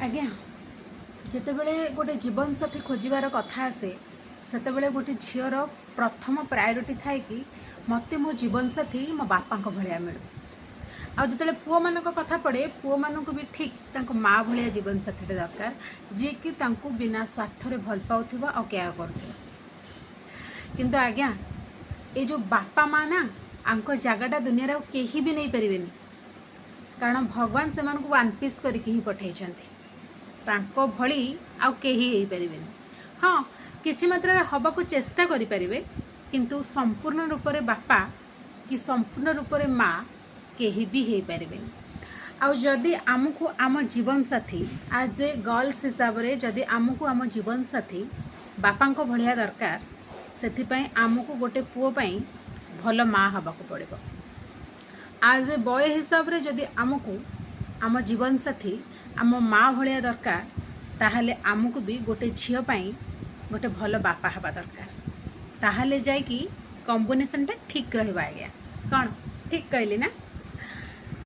आज्ञा जितेबले गोटे जीवन साथी खोजार कथा आसे सेतेबले गोटे झीर प्रथम प्रायोरिटी थाए कि मते मो जीवन साथी मो बापा भाया मिलू आ जो पुओ मान कथा पड़े पुओ मानक भी ठीक माँ भाया जीवन साथी दरकार जी कि बिना स्वार्थ भल पाउथिबा और केयर कर किंतु आज्ञा ये जो बापा माँ ना आंको जगटा दुनिया कहीं भी नहीं पारे कारण भगवान से वन पीस करके ही पठाई तांको भली आउ केही हेई परिबेनी। हाँ किछि मात्रा हबा को चेष्टा करि परिबे किंतु संपूर्ण रूप से बापा कि संपूर्ण रूप से माँ केही भी हेई परिबेनी। आउ जदि आमको आम जीवन साथी आज ए गर्ल्स हिसाब से जदि आमको आम जीवन साथी बापा भलिया दरकार से आमको गोटे पुओ पई भल माँ हबा को पड़िबो। आज ए बॉय हिसाब से जदि आमको आम जीवन साथी आम माँ भाया दरकार ताहले आमको भी गोटे झील गोटे भल बापा हवा दरकार ताहले जाइकी कॉम्बिनेशन टा ठीक रहिबा। आज्ञा कौन ठीक कहली ना।